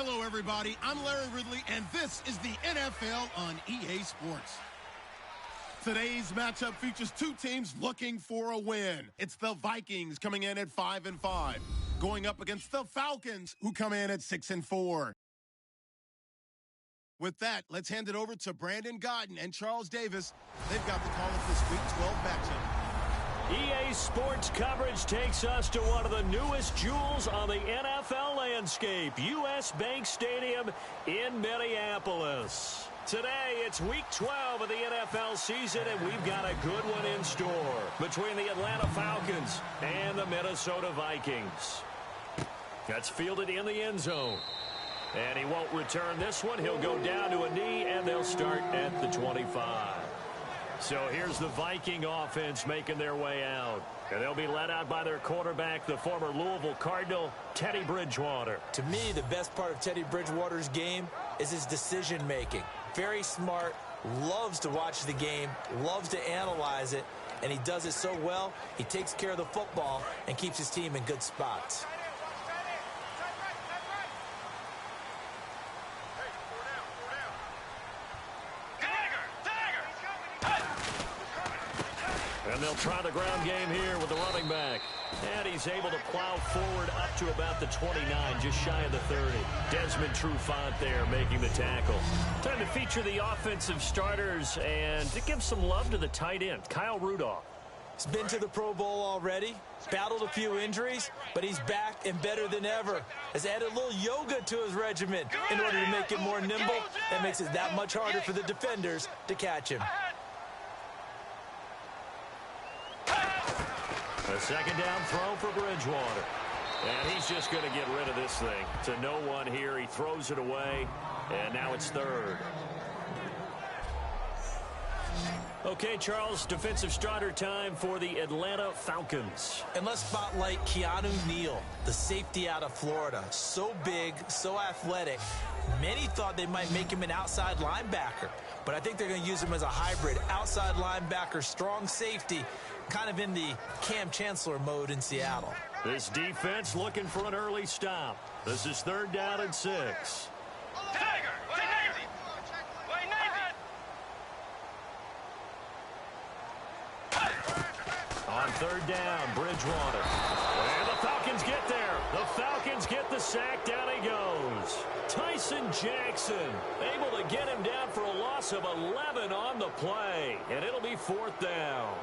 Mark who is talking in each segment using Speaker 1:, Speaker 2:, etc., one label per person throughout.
Speaker 1: Hello, everybody. I'm Larry Ridley, and this is the NFL on EA Sports. Today's matchup features two teams looking for a win. It's the Vikings coming in at 5-5, going up against the Falcons, who come in at 6-4. With that, let's hand it over to Brandon Godden and Charles Davis. They've got the call of this Week 12 matchup.
Speaker 2: EA Sports coverage takes us to one of the newest jewels on the NFL landscape, US Bank Stadium in Minneapolis. Today, it's Week 12 of the NFL season, and we've got a good one in store between the Atlanta Falcons and the Minnesota Vikings. That's fielded in the end zone. And he won't return this one. He'll go down to a knee, and they'll start at the 25. So here's the Viking offense making their way out. And they'll be led out by their quarterback, the former Louisville Cardinal, Teddy Bridgewater.
Speaker 3: To me, the best part of Teddy Bridgewater's game is his decision-making. Very smart, loves to watch the game, loves to analyze it, and he does it so well, he takes care of the football and keeps his team in good spots.
Speaker 2: And they'll try the ground game here with the running back. And he's able to plow forward up to about the 29, just shy of the 30. Desmond Trufant there making the tackle. Time to feature the offensive starters and to give some love to the tight end, Kyle Rudolph.
Speaker 3: He's been to the Pro Bowl already, battled a few injuries, but he's back and better than ever. Has added a little yoga to his regimen in order to make it more nimble. That makes it that much harder for the defenders to catch him.
Speaker 2: A second down throw for Bridgewater. And he's just going to get rid of this thing. To no one here. He throws it away. And now it's third. Okay, Charles, defensive starter time for the Atlanta Falcons.
Speaker 3: And let's spotlight Keanu Neal, the safety out of Florida. So big, so athletic. Many thought they might make him an outside linebacker. But I think they're going to use him as a hybrid. Outside linebacker, strong safety. Kind of in the Cam Chancellor mode in Seattle.
Speaker 2: This defense looking for an early stop. This is third down and 6. On third down, Bridgewater. And the Falcons get there. The Falcons get the sack. Down he goes. Tyson Jackson able to get him down for a loss of 11 on the play. And it'll be fourth down.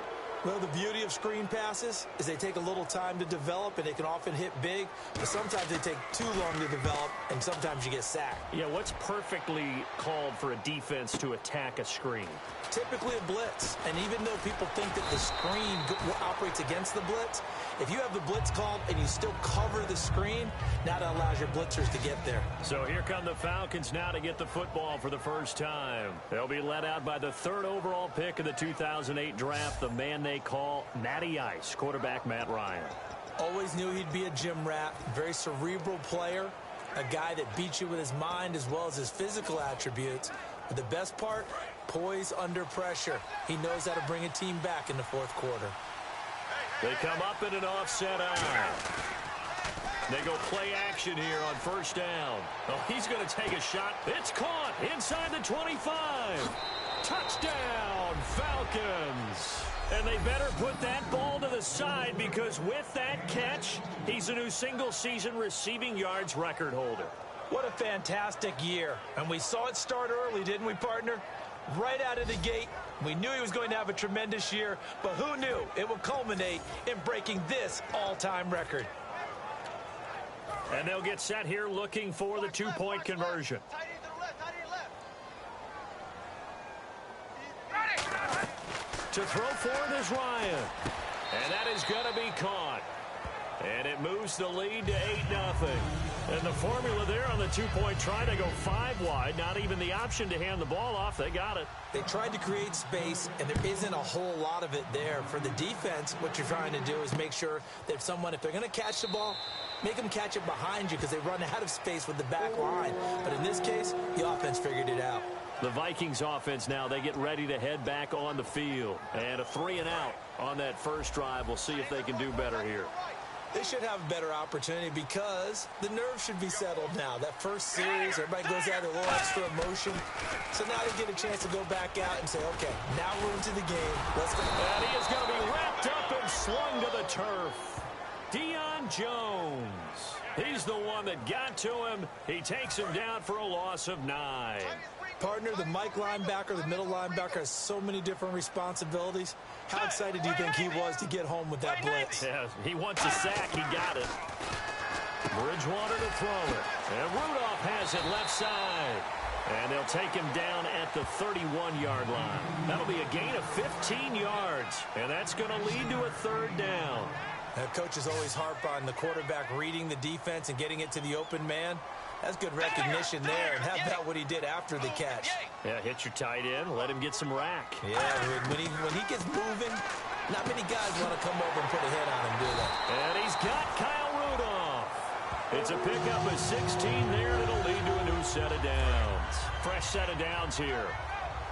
Speaker 3: Well, the beauty of screen passes is they take a little time to develop, and they can often hit big, but sometimes they take too long to develop, and sometimes you get sacked.
Speaker 2: Yeah, what's perfectly called for a defense to attack a screen?
Speaker 3: Typically a blitz, and even though people think that the screen operates against the blitz, if you have the blitz called and you still cover the screen, now that allows your blitzers to get there.
Speaker 2: So here come the Falcons now to get the football for the first time. They'll be led out by the third overall pick of the 2008 draft, the man they call Matty Ice, quarterback Matt Ryan.
Speaker 3: Always knew he'd be a gym rat, very cerebral player, a guy that beats you with his mind as well as his physical attributes. But the best part, poise under pressure. He knows how to bring a team back in the fourth quarter.
Speaker 2: They come up in an offset eye. They go play action here on first down. Oh, he's going to take a shot. It's caught inside the 25. Touchdown, Falcons. And they better put that ball to the side because with that catch, he's a new single-season receiving yards record holder.
Speaker 3: What a fantastic year. And we saw it start early, didn't we, partner? Right out of the gate, we knew he was going to have a tremendous year, but who knew it would culminate in breaking this all-time record.
Speaker 2: And they'll get set here looking for the two-point conversion. To throw forward is Ryan. And that is going to be caught. And it moves the lead to 8-0. And the formula there on the two-point try, they go 5 wide. Not even the option to hand the ball off. They got it.
Speaker 3: They tried to create space, and there isn't a whole lot of it there. For the defense, what you're trying to do is make sure that if they're going to catch the ball, make them catch it behind you because they run out of space with the back line. But in this case, the offense figured it out.
Speaker 2: The Vikings offense now, they get ready to head back on the field. And a 3-and-out on that first drive. We'll see if they can do better here.
Speaker 3: They should have a better opportunity because the nerves should be settled now. That first series, everybody goes out with a little extra emotion. So now they get a chance to go back out and say, okay, now we're into the game. Let's go.
Speaker 2: And he is going to be wrapped up and slung to the turf. Deion Jones. He's the one that got to him. He takes him down for a loss of 9.
Speaker 3: Partner, the Mike linebacker, the middle linebacker has so many different responsibilities. How excited do you think he was to get home with that blitz?
Speaker 2: Yeah, he wants a sack. He got it. Bridgewater to throw it. And Rudolph has it left side. And they'll take him down at the 31-yard line. That'll be a gain of 15 yards. And that's going to lead to a 3rd down.
Speaker 3: Now, coaches always harp on the quarterback reading the defense and getting it to the open man. That's good recognition there. And how about what he did after the catch?
Speaker 2: Yeah, hit your tight end. Let him get some rack.
Speaker 3: Yeah, when he gets moving, not many guys want to come over and put a hit on him, do they?
Speaker 2: And he's got Kyle Rudolph. It's a pickup of 16 there. That'll lead to a new set of downs. Fresh set of downs here.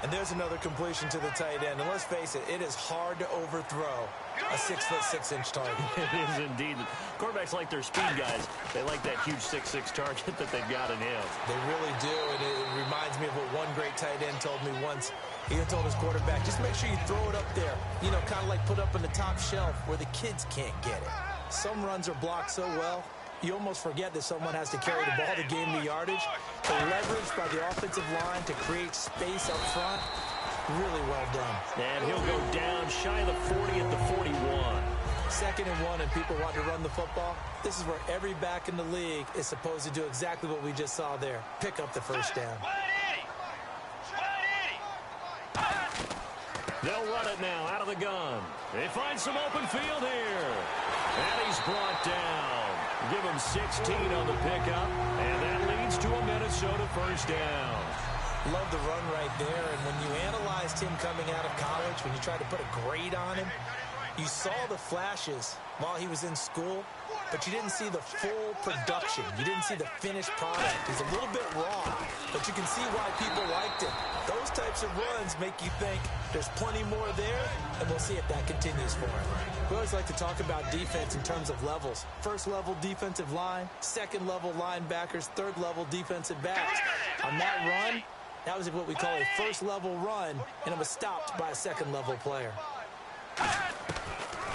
Speaker 3: And there's another completion to the tight end. And let's face it, it is hard to overthrow a 6'6" target.
Speaker 2: It is indeed. Quarterbacks like their speed guys. They like that huge 6'6" target that they've got in him.
Speaker 3: They really do. And it reminds me of what one great tight end told me once. He told his quarterback, just make sure you throw it up there. You know, kind of like put up on the top shelf where the kids can't get it. Some runs are blocked so well, you almost forget that someone has to carry the ball to gain the yardage. The leverage by the offensive line to create space up front, really well done.
Speaker 2: And he'll go down shy of the 40 at the 41.
Speaker 3: 2nd and 1, and people want to run the football. This is where every back in the league is supposed to do exactly what we just saw there. Pick up the first down.
Speaker 2: They'll run it now out of the gun. They find some open field here. And he's brought down. Give him 16 on the pickup, and that leads to a Minnesota first down.
Speaker 3: Love the run right there, and when you analyzed him coming out of college, when you tried to put a grade on him, you saw the flashes while he was in school, but you didn't see the full production. You didn't see the finished product. He's a little bit raw, but you can see why people liked him. Those types of runs make you think there's plenty more there, and we'll see if that continues for him. We always like to talk about defense in terms of levels. 1st level defensive line, 2nd level linebackers, 3rd level defensive backs. On that run, that was what we call a 1st level run, and it was stopped by a 2nd level player.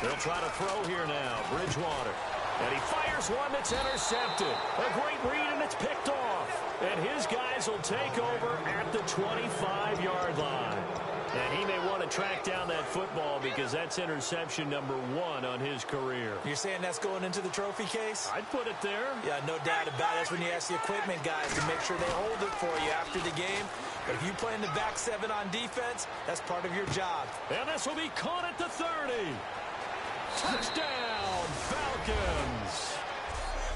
Speaker 2: They'll try to throw here now. Bridgewater. And he fires one that's intercepted. A great read, and it's picked off. And his guys will take over at the 25-yard line. And he may want to track down that football because that's interception number 1 on his career.
Speaker 3: You're saying that's going into the trophy case?
Speaker 2: I'd put it there.
Speaker 3: Yeah, no doubt about it. That's when you ask the equipment guys to make sure they hold it for you after the game. But if you play in the back 7 on defense, that's part of your job.
Speaker 2: And this will be caught at the 30. Touchdown, Falcons.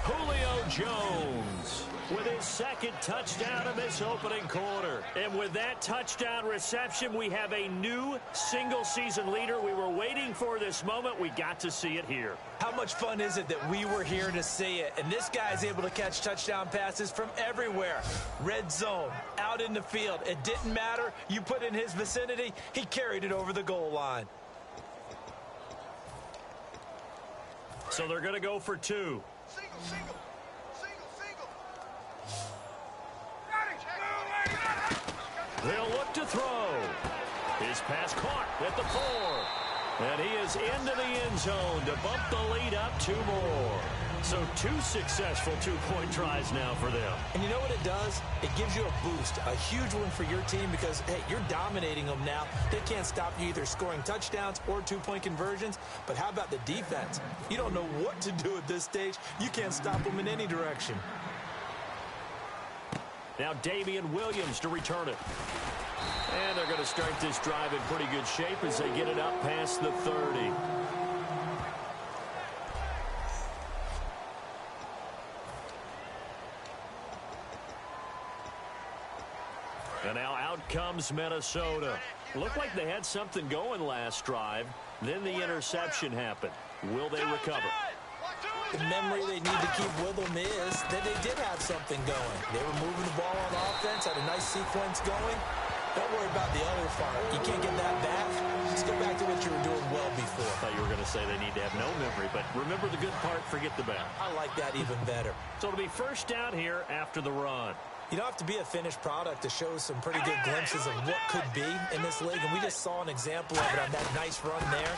Speaker 2: Julio Jones with his 2nd touchdown in this opening quarter. And with that touchdown reception, we have a new single-season leader. We were waiting for this moment. We got to see it here.
Speaker 3: How much fun is it that we were here to see it? And this guy's able to catch touchdown passes from everywhere. Red zone, out in the field. It didn't matter. You put in his vicinity, he carried it over the goal line.
Speaker 2: So they're going to go for 2.
Speaker 4: Single.
Speaker 2: They'll look to throw. His pass caught at the 4. And he is into the end zone to bump the lead up 2 more. So 2 successful 2-point tries now for them.
Speaker 3: And you know what it does? It gives you a boost, a huge one for your team because, hey, you're dominating them now. They can't stop you either scoring touchdowns or 2-point conversions. But how about the defense? You don't know what to do at this stage. You can't stop them in any direction.
Speaker 2: Now Damian Williams to return it. And they're going to start this drive in pretty good shape as they get it up past the 30. And now out comes Minnesota. Looked like they had something going last drive. Then the interception happened. Will they recover?
Speaker 3: The memory they need to keep with them is that they did have something going. They were moving the ball on offense, had a nice sequence going. Don't worry about the other part. You can't get that back. Just go back to what you were doing well before.
Speaker 2: I thought you were going to say they need to have no memory, but remember the good part, forget the bad.
Speaker 3: I like that even better.
Speaker 2: So it'll be first down here after the run.
Speaker 3: You don't have to be a finished product to show some pretty good glimpses of what could be in this league, and we just saw an example of it on that nice run there.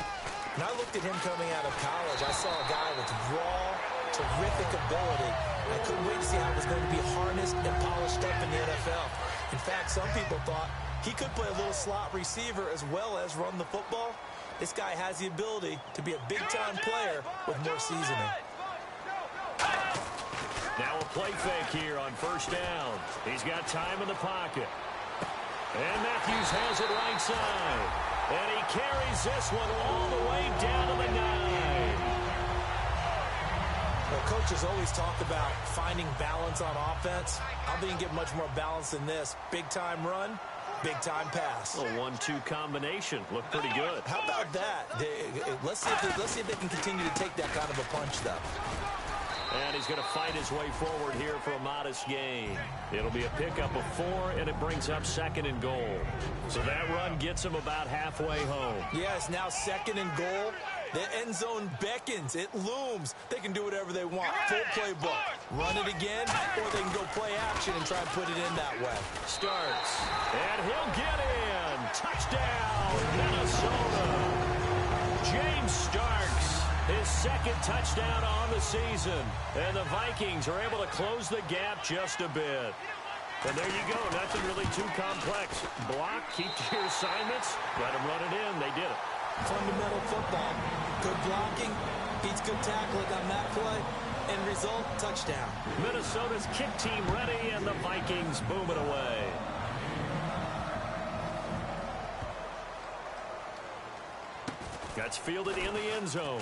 Speaker 3: When I looked at him coming out of college, I saw a guy with raw, terrific ability. I couldn't wait to see how it was going to be harnessed and polished up in the NFL. In fact, some people thought he could play a little slot receiver as well as run the football. This guy has the ability to be a big-time player with more seasoning.
Speaker 2: Now a play fake here on first down. He's got time in the pocket. And Matthews has it right side. And he carries this one all the way down to the 9.
Speaker 3: Well, coaches always talk about finding balance on offense. I don't think you can get much more balance than this. Big-time run, big-time pass.
Speaker 2: A 1-2 combination. Looked pretty good.
Speaker 3: How about that? Let's see if they can continue to take that kind of a punch, though.
Speaker 2: And he's going to fight his way forward here for a modest gain. It'll be a pickup of 4, and it brings up 2nd and goal. So that run gets him about halfway home.
Speaker 3: Yeah, it's now 2nd and goal. The end zone beckons. It looms. They can do whatever they want. Full playbook. Run it again, or they can go play action and try and put it in that way.
Speaker 2: Starts. And he'll get in. Touchdown, Minnesota. James Starks. His 2nd touchdown on the season. And the Vikings are able to close the gap just a bit. And there you go. Nothing really too complex. Block, keep to your assignments, let them run it in. They did it.
Speaker 3: Fundamental football. Good blocking, beats good tackling on that play. End result, touchdown.
Speaker 2: Minnesota's kick team ready, and the Vikings boom it away. That's fielded in the end zone.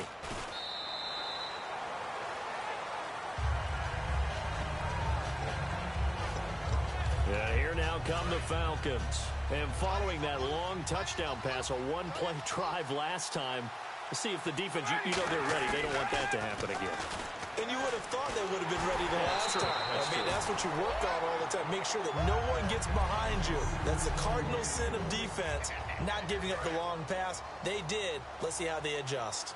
Speaker 2: And here now come the Falcons. And following that long touchdown pass, a one-play drive last time, we'll see if the defense, you know they're ready. They don't want that to happen again.
Speaker 3: And you would have thought they would have been ready the last time. That's what you work on all the time. Make sure that no one gets behind you. That's the cardinal sin of defense, not giving up the long pass. They did. Let's see how they adjust.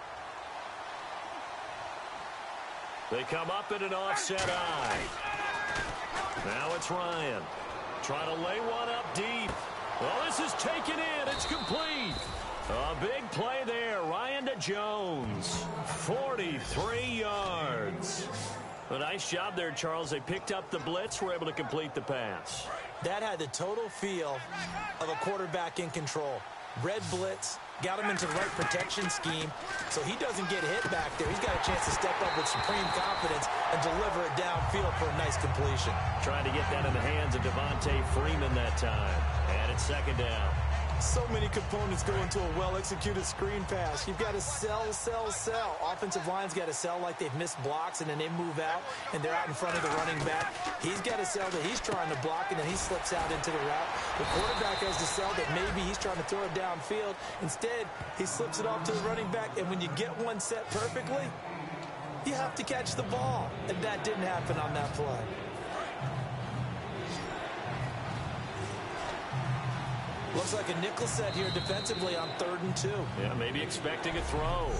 Speaker 2: They come up in an offset eye. Now it's Ryan. Trying to lay one up deep. Well, this is taken in. It's complete. A big play there. Ryan to Jones. 43 yards. A nice job there, Charles. They picked up the blitz, were able to complete the pass.
Speaker 3: That had the total feel of a quarterback in control. Red blitz, got him into the right protection scheme, so he doesn't get hit back there. He's got a chance to step up with supreme confidence and deliver it downfield for a nice completion.
Speaker 2: Trying to get that in the hands of Devontae Freeman that time. And it's 2nd down.
Speaker 3: So many components go into a well-executed screen pass. You've got to sell. Offensive line's got to sell like they've missed blocks, and then they move out, and they're out in front of the running back. He's got to sell that he's trying to block, and then he slips out into the route. The quarterback has to sell that maybe he's trying to throw it downfield. Instead, he slips it off to the running back, and when you get one set perfectly, you have to catch the ball. And that didn't happen on that play. Looks like a nickel set here defensively on 3rd and 2.
Speaker 2: Yeah, maybe expecting a throw.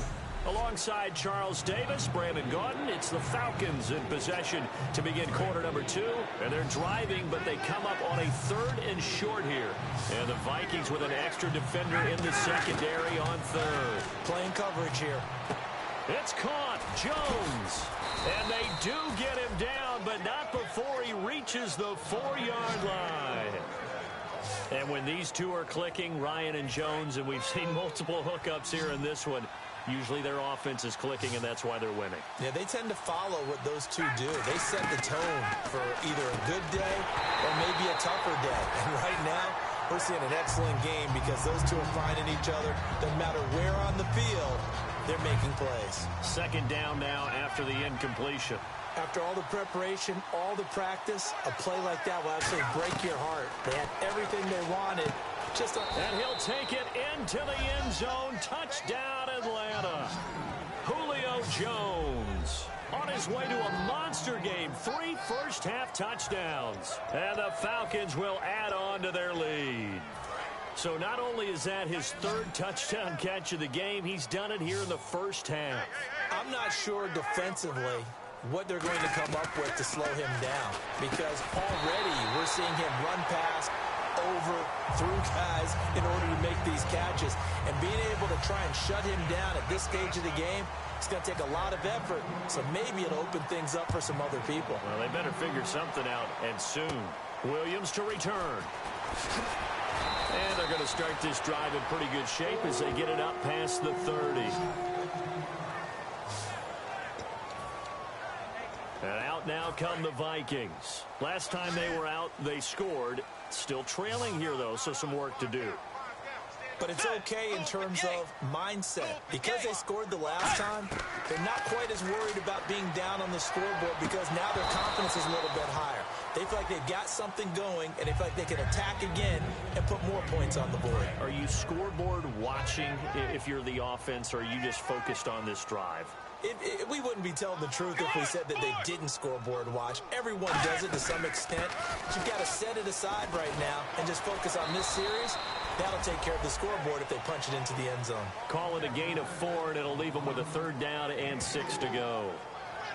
Speaker 2: Alongside Charles Davis, Brandon Gaudin, it's the Falcons in possession to begin quarter number 2. And they're driving, but they come up on a 3rd and short here. And the Vikings with an extra defender in the secondary on 3rd.
Speaker 3: Playing coverage here.
Speaker 2: It's caught. Jones. And they do get him down, but not before he reaches the 4-yard line. And when these two are clicking, Ryan and Jones, and we've seen multiple hookups here in this one, usually their offense is clicking, and that's why they're winning.
Speaker 3: Yeah, they tend to follow what those two do. They set the tone for either a good day or maybe a tougher day. And right now, we're seeing an excellent game because those two are finding each other. No matter where on the field, they're making plays.
Speaker 2: 2nd down now after the incompletion.
Speaker 3: After all the preparation, all the practice, a play like that will actually break your heart. They had everything they wanted.
Speaker 2: And he'll take it into the end zone. Touchdown, Atlanta. Julio Jones on his way to a monster game. 3 first-half touchdowns. And the Falcons will add on to their lead. So not only is that his third touchdown catch of the game, he's done it here in the first half.
Speaker 3: I'm not sure defensively what they're going to come up with to slow him down, because already we're seeing him run past, over, through guys in order to make these catches. And being able to try and shut him down at this stage of the game, it's going to take a lot of effort. So maybe it'll open things up for some other people.
Speaker 2: Well, they better figure something out, and soon. Williams to return. And they're going to start this drive in pretty good shape as they get it up past the 30. And out now come the Vikings. Last time they were out, they scored. Still trailing here, though, so some work to do.
Speaker 3: But it's okay in terms of mindset. Because they scored the last time, they're not quite as worried about being down on the scoreboard because now their confidence is a little bit higher. They feel like they've got something going, and they feel like they can attack again and put more points on the board.
Speaker 2: Are you scoreboard watching if you're the offense, or are you just focused on this drive?
Speaker 3: We wouldn't be telling the truth if we said that they didn't scoreboard watch. Everyone does it to some extent. But you've got to set it aside right now and just focus on this series. That'll take care of the scoreboard if they punch it into the end zone.
Speaker 2: Call it a gain of 4, and it'll leave them with a 3rd down and 6 to go.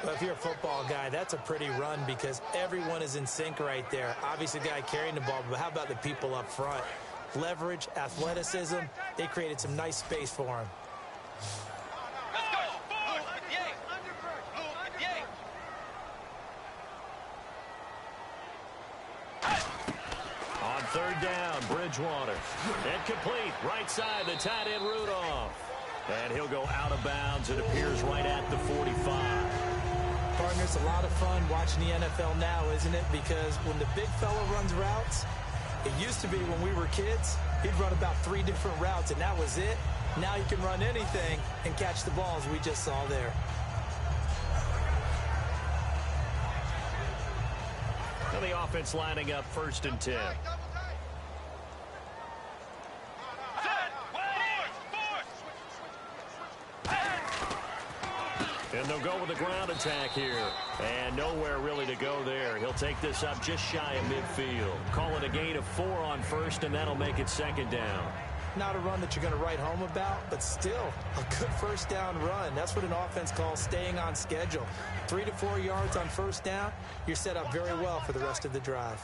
Speaker 3: Well, if you're a football guy, that's a pretty run because everyone is in sync right there. Obviously, the guy carrying the ball, but how about the people up front? Leverage, athleticism, they created some nice space for him.
Speaker 2: On 3rd down, Bridgewater. Incomplete, right side, the tight end Rudolph. And he'll go out of bounds. It appears right at the 45.
Speaker 3: Partner, it's a lot of fun watching the NFL now, isn't it? Because when the big fella runs routes, it used to be when we were kids, he'd run about 3 different routes, and that was it. Now he can run anything and catch the balls we just saw there.
Speaker 2: Now the offense lining up 1st and 10. And they'll go with a ground attack here. And nowhere really to go there. He'll take this up just shy of midfield. Call it a gain of 4 on 1st, and that'll make it 2nd down.
Speaker 3: Not a run that you're going to write home about, but still a good 1st down run. That's what an offense calls staying on schedule. 3 to 4 yards on 1st down, you're set up very well for the rest of the drive.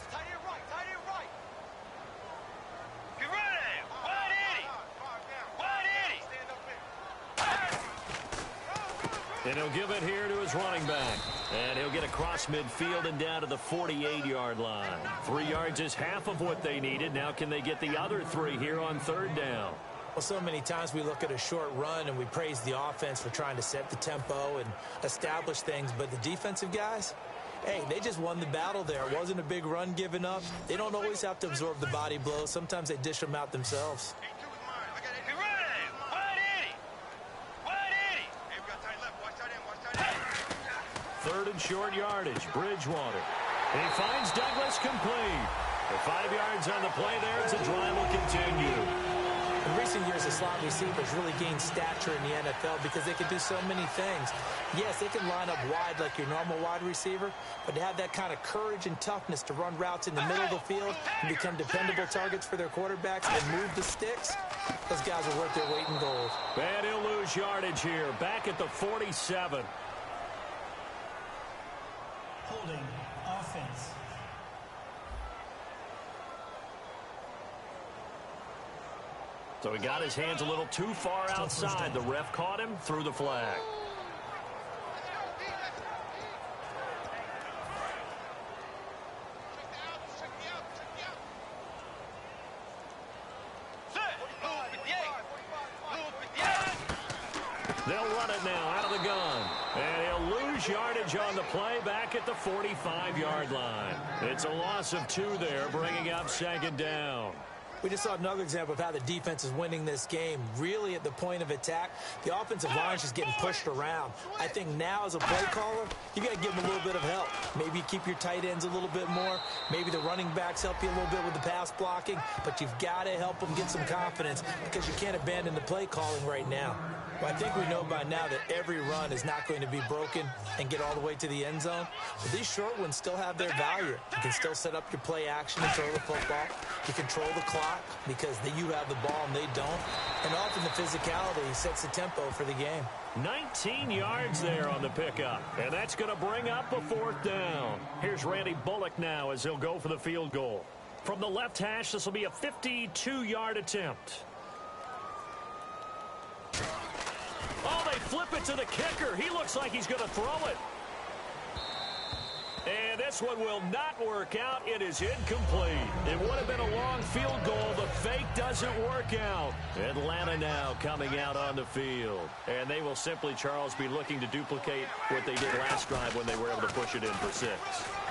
Speaker 2: And he'll give it here to his running back. And he'll get across midfield and down to the 48-yard line. 3 yards is half of what they needed. Now can they get the other 3 here on 3rd down?
Speaker 3: Well, so many times we look at a short run and we praise the offense for trying to set the tempo and establish things. But the defensive guys, hey, they just won the battle there. It wasn't a big run given up. They don't always have to absorb the body blows. Sometimes they dish them out themselves.
Speaker 2: 3rd and short yardage, Bridgewater. He finds Douglas complete. The 5 yards on the play there as the drive will continue.
Speaker 3: In recent years, the slot receivers really gained stature in the NFL because they can do so many things. Yes, they can line up wide like your normal wide receiver, but to have that kind of courage and toughness to run routes in the middle of the field and become dependable targets for their quarterbacks and move the sticks, those guys are worth their weight in gold.
Speaker 2: And he'll lose yardage here, back at the 47.
Speaker 4: Holding offense.
Speaker 2: So he got his hands a little too far outside. The ref caught him, threw the flag. They'll run it now out of the gun. And he'll lose yardage on the play back at the 45-yard line. It's a loss of 2 there, bringing up 2nd down.
Speaker 3: We just saw another example of how the defense is winning this game. Really at the point of attack, the offensive line is just getting pushed around. I think now as a play caller, you got to give them a little bit of help. Maybe keep your tight ends a little bit more. Maybe the running backs help you a little bit with the pass blocking. But you've got to help them get some confidence because you can't abandon the play calling right now. Well, I think we know by now that every run is not going to be broken and get all the way to the end zone. But these short ones still have their value. You can still set up your play action and throw the football. You control the clock because you have the ball and they don't. And often the physicality sets the tempo for the game.
Speaker 2: 19 yards there on the pickup. And that's going to bring up a 4th down. Here's Randy Bullock now as he'll go for the field goal. From the left hash, this will be a 52-yard attempt. Oh, they flip it to the kicker. He looks like he's going to throw it. And this one will not work out. It is incomplete. It would have been a long field goal. The fake doesn't work out. Atlanta now coming out on the field. And they will simply, Charles, be looking to duplicate what they did last drive when they were able to push it in for 6.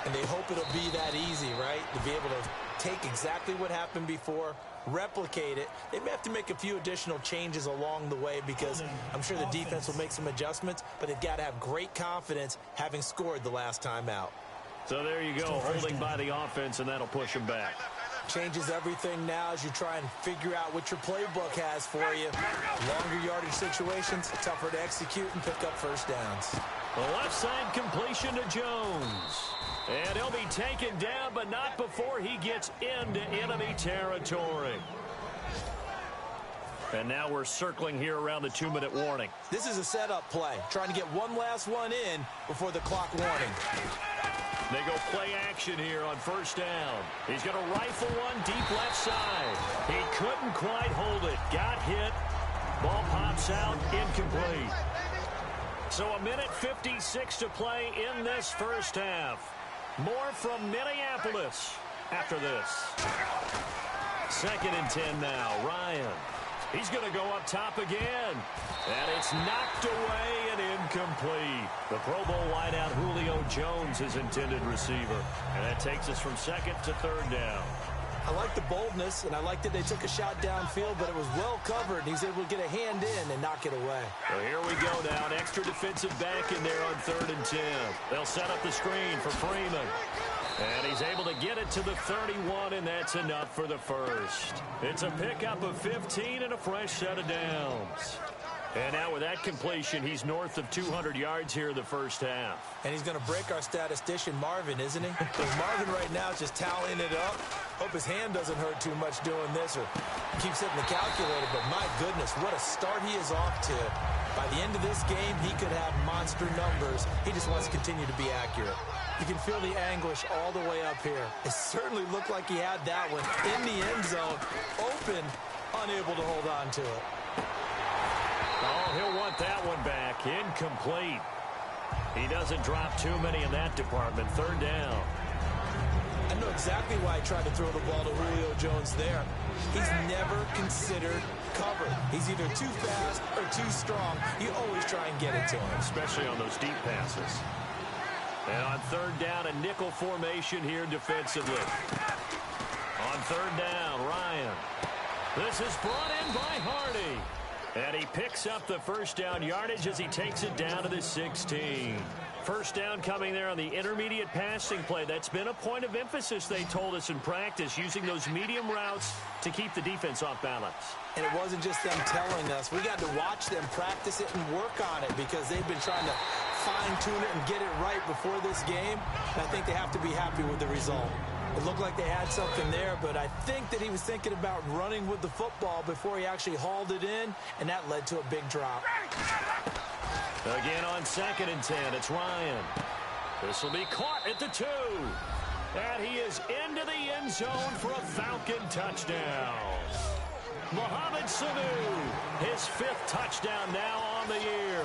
Speaker 3: And they hope it'll be that easy, right? To be able to take exactly what happened before, replicate it. They may have to make a few additional changes along the way because I'm sure the defense will make some adjustments, but they've got to have great confidence having scored the last time out.
Speaker 2: So there you go, holding by the offense, and that'll push them back.
Speaker 3: Changes everything now as you try and figure out what your playbook has for you. Longer yardage situations, tougher to execute and pick up first downs.
Speaker 2: The left side completion to Jones. And he'll be taken down, but not before he gets into enemy territory. And now we're circling here around the 2-minute warning.
Speaker 3: This is a setup play, trying to get one last one in before the clock warning.
Speaker 2: They go play action here on 1st down. He's going to rifle one deep left side. He couldn't quite hold it. Got hit. Ball pops out. Incomplete. So a minute 56 to play in this first half. More from Minneapolis after this. 2nd and 10 now. Ryan. He's going to go up top again. And it's knocked away and incomplete. The Pro Bowl wideout Julio Jones, his intended receiver. And that takes us from 2nd to 3rd down.
Speaker 3: I like the boldness, and I like that they took a shot downfield, but it was well covered. He's able to get a hand in and knock it away.
Speaker 2: Well, here we go now. An extra defensive back in there on 3rd and 10. They'll set up the screen for Freeman. And he's able to get it to the 31, and that's enough for the first. It's a pickup of 15 and a fresh set of downs. And now with that completion, he's north of 200 yards here in the first half.
Speaker 3: And he's going to break our statistician, Marvin, isn't he? Because Marvin right now is just tallying it up. Hope his hand doesn't hurt too much doing this or keeps hitting the calculator. But my goodness, what a start he is off to. By the end of this game, he could have monster numbers. He just wants to continue to be accurate. You can feel the anguish all the way up here. It certainly looked like he had that one in the end zone, open, unable to hold on to it.
Speaker 2: Oh, he'll want that one back. Incomplete. He doesn't drop too many in that department. 3rd down.
Speaker 3: I know exactly why I tried to throw the ball to Julio Jones there. He's never considered cover. He's either too fast or too strong. You always try and get it to him.
Speaker 2: Especially on those deep passes. And on 3rd down, a nickel formation here defensively. On 3rd down, Ryan. This is brought in by Hardy. And he picks up the first down yardage as he takes it down to the 16. First down coming there on the intermediate passing play. That's been a point of emphasis, they told us in practice, using those medium routes to keep the defense off balance.
Speaker 3: And it wasn't just them telling us. We got to watch them practice it and work on it because they've been trying to fine-tune it and get it right before this game. And I think they have to be happy with the result. It looked like they had something there, but I think that he was thinking about running with the football before he actually hauled it in, and that led to a big drop.
Speaker 2: Again on 2nd and 10, it's Ryan. This will be caught at the 2. And he is into the end zone for a Falcon touchdown. Mohamed Sanu, his 5th touchdown now on the year.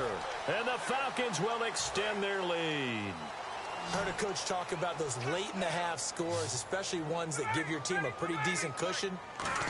Speaker 2: And the Falcons will extend their lead.
Speaker 3: I heard a coach talk about those late-in-the-half scores, especially ones that give your team a pretty decent cushion.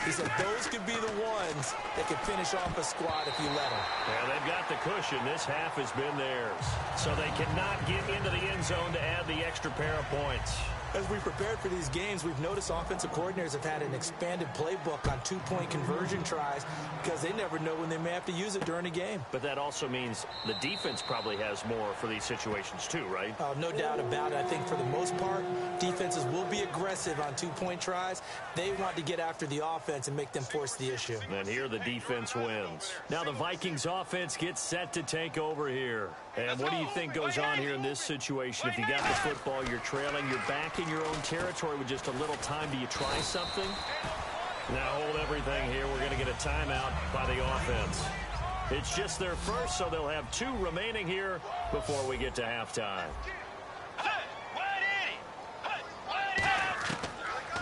Speaker 3: He said those could be the ones that could finish off a squad if you let them.
Speaker 2: Yeah, they've got the cushion. This half has been theirs. So they cannot get into the end zone to add the extra pair of points.
Speaker 3: As we prepared for these games, we've noticed offensive coordinators have had an expanded playbook on two-point conversion tries because they never know when they may have to use it during a game.
Speaker 2: But that also means the defense probably has more for these situations too, right?
Speaker 3: No doubt about it. I think for the most part, defenses will be aggressive on two-point tries. They want to get after the offense and make them force the issue.
Speaker 2: And here the defense wins. Now the Vikings offense gets set to take over here. And what do you think goes on here in this situation? If you got the football, you're trailing, you're back in your own territory with just a little time. Do you try something? Now hold everything here. We're going to get a timeout by the offense. It's just their first, so they'll have 2 remaining here before we get to halftime.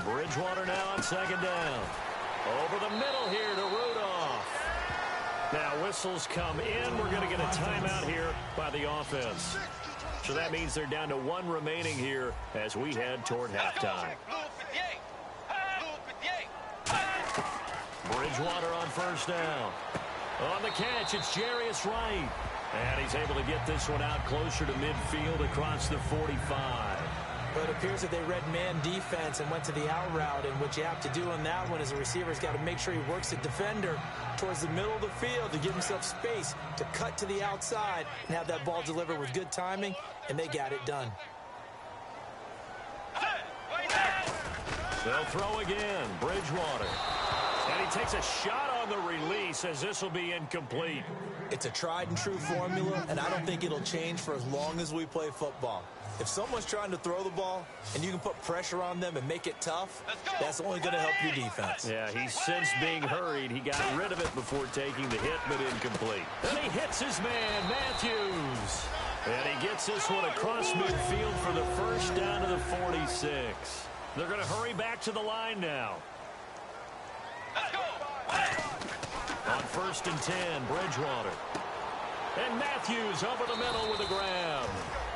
Speaker 2: Bridgewater now on second down. Over the middle here to Rudolph. Now whistles come in. We're going to get a timeout here by the offense. So that means they're down to 1 remaining here as we head toward halftime. Bridgewater on first down. On the catch, it's Jarius Wright. And he's able to get this one out closer to midfield across the 45.
Speaker 3: But it appears that they read man defense and went to the out route. And what you have to do on that one is the receiver's got to make sure he works the defender towards the middle of the field to give himself space to cut to the outside and have that ball delivered with good timing, and they got it done.
Speaker 2: They'll throw again. Bridgewater. And he takes a shot on the release as this will be incomplete.
Speaker 3: It's a tried and true formula, and I don't think it'll change for as long as we play football. If someone's trying to throw the ball and you can put pressure on them and make it tough, that's only going to help your defense.
Speaker 2: Yeah, he's since being hurried. He got rid of it before taking the hit, but incomplete. And he hits his man, Matthews. And he gets this one across midfield for the first down to the 46. They're going to hurry back to the line now. On first and 10, Bridgewater. And Matthews over the middle with a grab.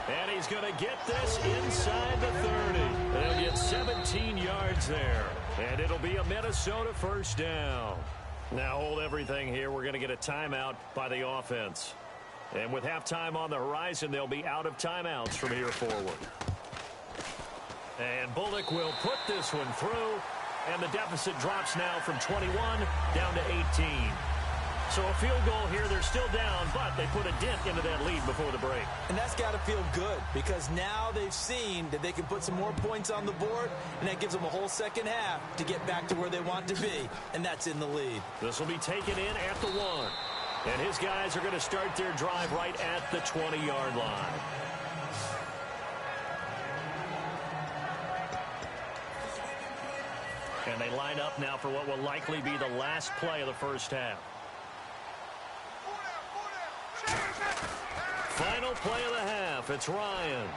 Speaker 2: And he's going to get this inside the 30. They'll get 17 yards there. And it'll be a Minnesota first down. Now hold everything here. We're going to get a timeout by the offense. And with halftime on the horizon, they'll be out of timeouts from here forward. And Bullock will put this one through. And the deficit drops now from 21 down to 18. So a field goal here, they're still down, but they put a dent into that lead before the break.
Speaker 3: And that's got to feel good because now they've seen that they can put some more points on the board, and that gives them a whole second half to get back to where they want to be, and that's in the lead.
Speaker 2: This will be taken in at the 1. And his guys are going to start their drive right at the 20-yard line. And they line up now for what will likely be the last play of the first half. Final play of the half. It's Ryan.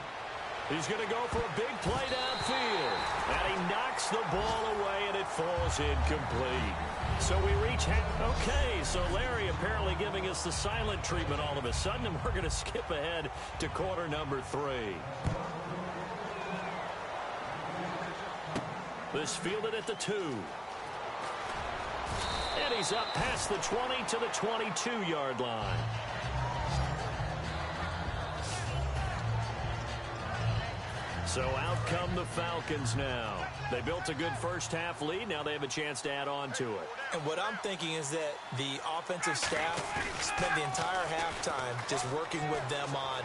Speaker 2: He's going to go for a big play downfield. And he knocks the ball away, and it falls incomplete. So we reach okay, so Larry apparently giving us the silent treatment all of a sudden, and we're going to skip ahead to quarter number 3. This fielded at the 2. And he's up past the 20 to the 22-yard line. So out come the Falcons now. They built a good first half lead. Now they have a chance to add on to it.
Speaker 3: And what I'm thinking is that the offensive staff spent the entire halftime just working with them on,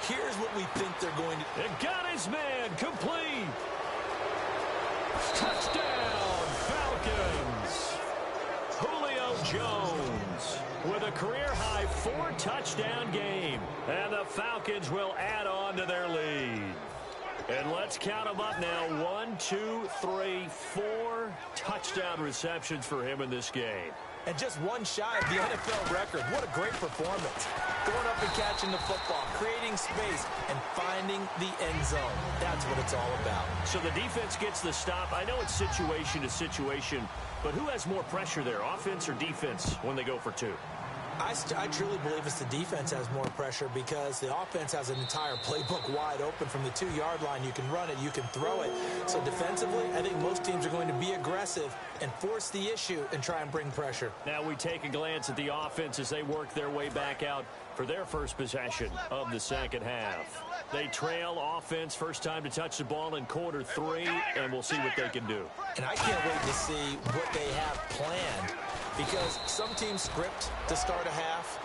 Speaker 3: here's what we think they're going to...
Speaker 2: And got his man complete. Touchdown, Falcons. Julio Jones with a career-high 4-touchdown game. And the Falcons will add on to their lead. And let's count them up now. 1, 2, 3, 4 touchdown receptions for him in this game.
Speaker 3: And just one shy of the NFL record. What a great performance. Going up and catching the football, creating space, and finding the end zone. That's what it's all about.
Speaker 2: So the defense gets the stop. I know it's situation to situation, but who has more pressure there, offense or defense, when they go for 2?
Speaker 3: I truly believe it's the defense has more pressure because the offense has an entire playbook wide open from the 2-yard line. You can run it, you can throw it. So defensively, I think most teams are going to be aggressive and force the issue and try and bring pressure.
Speaker 2: Now we take a glance at the offense as they work their way back out for their first possession of the second half. They trail offense, first time to touch the ball in quarter 3, and we'll see what they can do.
Speaker 3: And I can't wait to see what they have planned, because some teams script to start a half.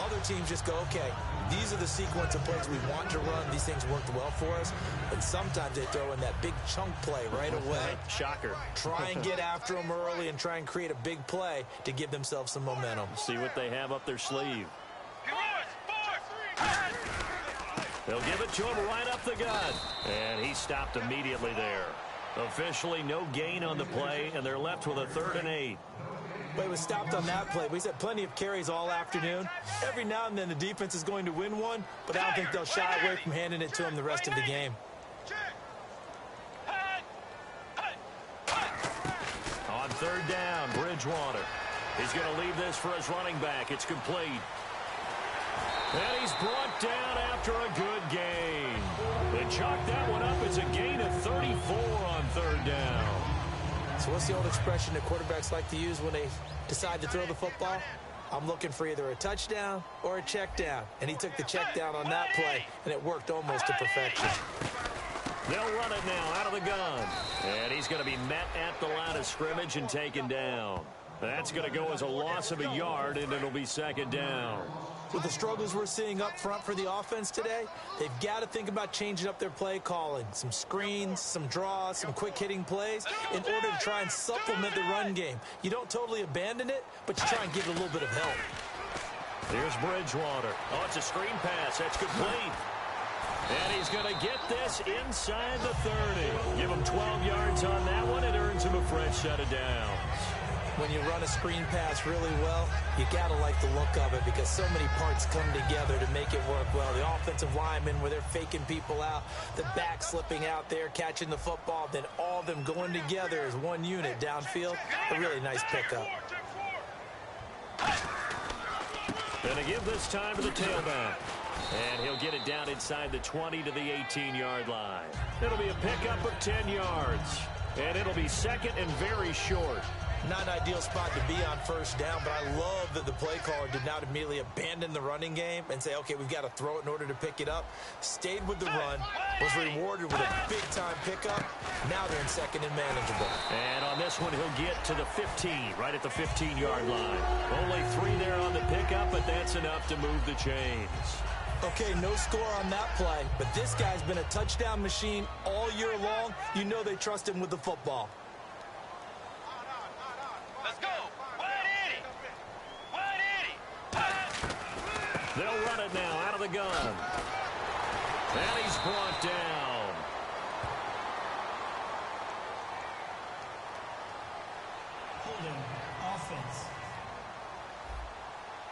Speaker 3: Other teams just go, okay, these are the sequence of plays we want to run. These things worked well for us. And sometimes they throw in that big chunk play right away.
Speaker 2: Shocker.
Speaker 3: Try and get after them early and try and create a big play to give themselves some momentum.
Speaker 2: See what they have up their sleeve. They'll give it to him right up the gut. And he stopped immediately there. Officially no gain on the play, and they're left with a 3rd and 8.
Speaker 3: But it was stopped on that play. He's had plenty of carries all afternoon. Every now and then the defense is going to win one, but I don't think they'll shy away from handing it to him the rest of the game.
Speaker 2: On 3rd down, Bridgewater. He's going to leave this for his running back. It's complete. And he's brought down after a good gain. They chalk that one up. It's a gain of 34 on 3rd down.
Speaker 3: So what's the old expression that quarterbacks like to use when they decide to throw the football? I'm looking for either a touchdown or a check down. And he took the check down on that play, and it worked almost to perfection.
Speaker 2: They'll run it now out of the gun. And he's going to be met at the line of scrimmage and taken down. That's going to go as a loss of a yard, and it'll be 2nd down.
Speaker 3: With the struggles we're seeing up front for the offense today, they've got to think about changing up their play calling. Some screens, some draws, some quick-hitting plays in order to try and supplement the run game. You don't totally abandon it, but you try and give it a little bit of help.
Speaker 2: Here's Bridgewater. Oh, it's a screen pass. That's complete. And he's going to get this inside the 30. Give him 12 yards on that one. It earns him a fresh set of downs.
Speaker 3: When you run a screen pass really well, you got to like the look of it because so many parts come together to make it work well. The offensive linemen, where they're faking people out, the back slipping out there, catching the football, then all of them going together as one unit downfield. A really nice pickup.
Speaker 2: Going to give this time to the tailback. And he'll get it down inside the 20 to the 18-yard line. It'll be a pickup of 10 yards. And it'll be 2nd and very short.
Speaker 3: Not an ideal spot to be on 1st down, but I love that the play caller did not immediately abandon the running game and say, okay, we've got to throw it in order to pick it up. Stayed with the run, was rewarded with a big-time pickup. Now they're in 2nd and manageable.
Speaker 2: And on this one, he'll get to the 15, right at the 15-yard line. Only 3 there on the pickup, but that's enough to move the chains.
Speaker 3: Okay, no score on that play, but this guy's been a touchdown machine all year long. You know they trust him with the football.
Speaker 5: Let's go. Wide 80.
Speaker 2: They'll run it now out of the gun. And he's brought down.
Speaker 4: Holding offense.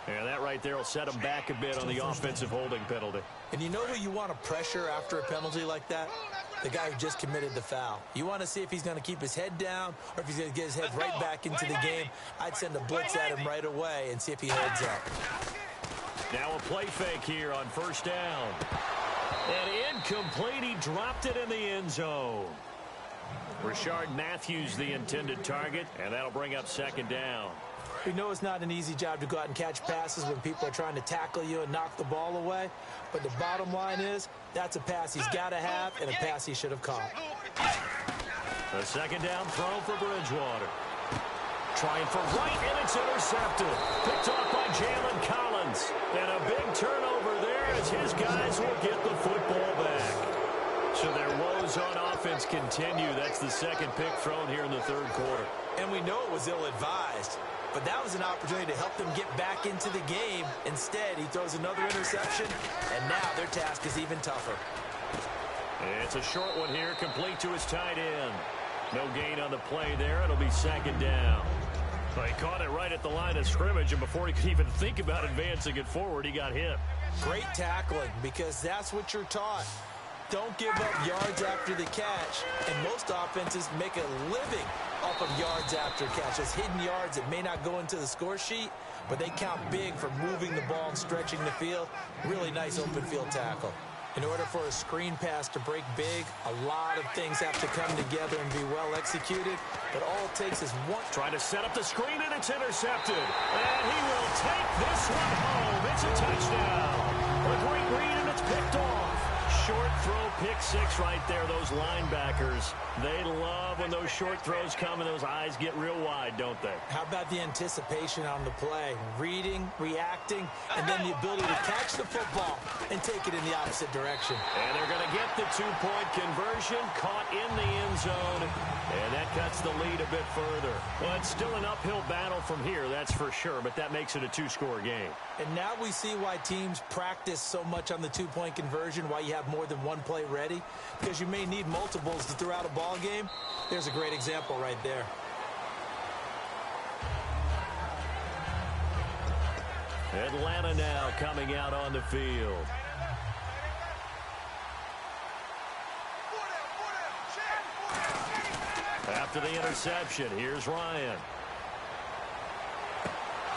Speaker 2: And that right there will set him back a bit on the offensive holding penalty.
Speaker 3: And you know who you want to pressure after a penalty like that? The guy who just committed the foul. You want to see if he's going to keep his head down or if he's going to get his head right back into the game. I'd send a blitz at him right away and see if he holds up.
Speaker 2: Now a play fake here on 1st down. And incomplete. He dropped it in the end zone. Rashard Matthews the intended target, and that'll bring up 2nd down.
Speaker 3: We know it's not an easy job to go out and catch passes when people are trying to tackle you and knock the ball away. But the bottom line is, that's a pass he's got to have and a pass he should have caught.
Speaker 2: The 2nd down throw for Bridgewater. Trying for right, and it's intercepted. Picked off by Jalen Collins. And a big turnover there as his guys will get the football back. So their woes on offense continue. That's the 2nd pick thrown here in the 3rd quarter.
Speaker 3: And we know it was ill-advised. But that was an opportunity to help them get back into the game. Instead, he throws another interception, and now their task is even tougher.
Speaker 2: It's a short one here, complete to his tight end. No gain on the play there. It'll be 2nd down. Well, he caught it right at the line of scrimmage, and before he could even think about advancing it forward, he got hit.
Speaker 3: Great tackling, because that's what you're taught. Don't give up yards after the catch, and most offenses make a living off of yards after catch. It's hidden yards that may not go into the score sheet, but they count big for moving the ball and stretching the field. Really nice open field tackle. In order for a screen pass to break big, a lot of things have to come together and be well executed, but all it takes is one.
Speaker 2: Trying to set up the screen, and it's intercepted. And he will take this one home. It's a touchdown. A great read, and it's picked off. Short throw, pick six right there. Those linebackers, they love when those short throws come and those eyes get real wide, don't they?
Speaker 3: How about the anticipation on the play? Reading, reacting, and then the ability to catch the football and take it in the opposite direction.
Speaker 2: And they're going to get the two-point conversion, caught in the end zone, and that cuts the lead a bit further. Well, it's still an uphill battle from here, that's for sure, but that makes it a two-score game.
Speaker 3: And now we see why teams practice so much on the two-point conversion, why you have more than one play ready, because you may need multiples to throw out a ball game. There's a great example right there.
Speaker 2: Atlanta now coming out on the field. After the interception, here's Ryan.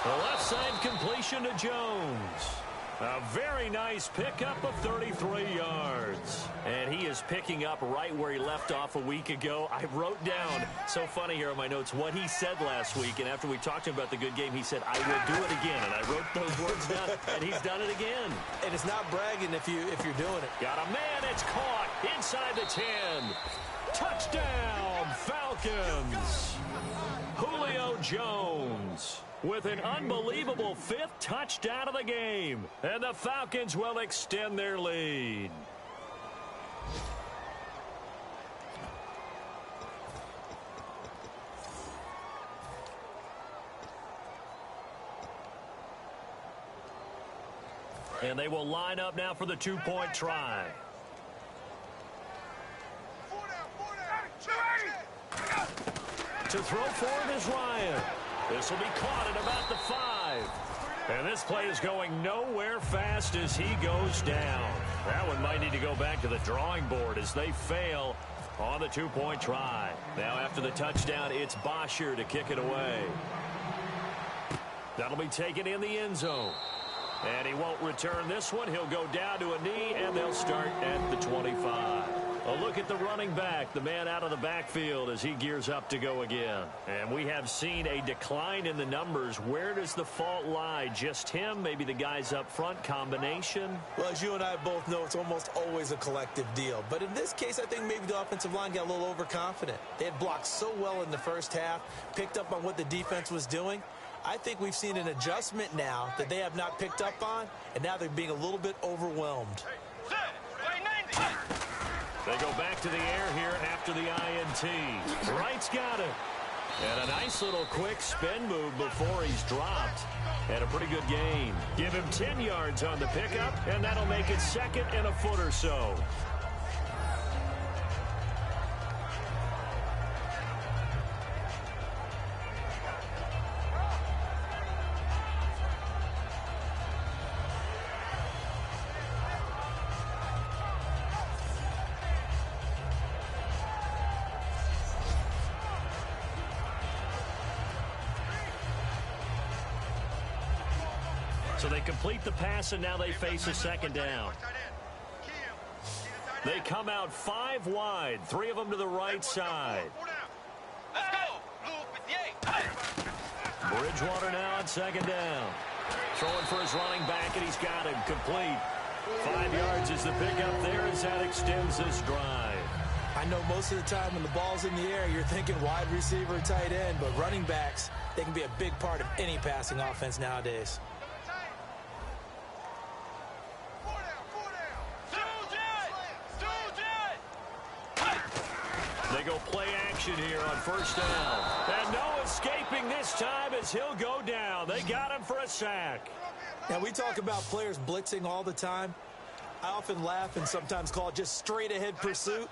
Speaker 2: The left side completion to Jones. A very nice pickup of 33 yards. And he is picking up right where he left off a week ago. I wrote down, so funny here on my notes, what he said last week. And after we talked to him about the good game, he said, I will do it again. And I wrote those words down, and he's done it again.
Speaker 3: And it's not bragging if you're doing it.
Speaker 2: Got a man, it's caught inside the 10. Touchdown, Falcons. Julio Jones with an unbelievable fifth touchdown of the game. And the Falcons will extend their lead. And they will line up now for the two-point try. To throw forward is Ryan. This will be caught at about the 5. And this play is going nowhere fast as he goes down. That one might need to go back to the drawing board as they fail on the two-point try. Now after the touchdown, it's Bosher to kick it away. That'll be taken in the end zone. And he won't return this one. He'll go down to a knee, and they'll start at the 25. A look at the running back, the man out of the backfield as he gears up to go again. And we have seen a decline in the numbers. Where does the fault lie? Just him? Maybe the guys up front? Combination?
Speaker 3: Well, as you and I both know, it's almost always a collective deal. But in this case, I think maybe the offensive line got a little overconfident. They had blocked so well in the first half, picked up on what the defense was doing. I think we've seen an adjustment now that they have not picked up on, and now they're being a little bit overwhelmed.
Speaker 2: They go back to the air here after the INT. Wright's got it. And a nice little quick spin move before he's dropped. And a pretty good gain. Give him 10 yards on the pickup, and that'll make it second and a foot or so. So they complete the pass, and now they face a second down. They come out 5 wide, 3 of them to the right side. Bridgewater now on second down. Throwing for his running back, and he's got him complete. 5 yards is the pickup there as that extends this drive.
Speaker 3: I know most of the time when the ball's in the air, you're thinking wide receiver, tight end, but running backs, they can be a big part of any passing offense nowadays.
Speaker 2: They go play action here on first down. And no escaping this time as he'll go down. They got him for a sack.
Speaker 3: Now, we talk about players blitzing all the time. I often laugh and sometimes call it just straight-ahead pursuit.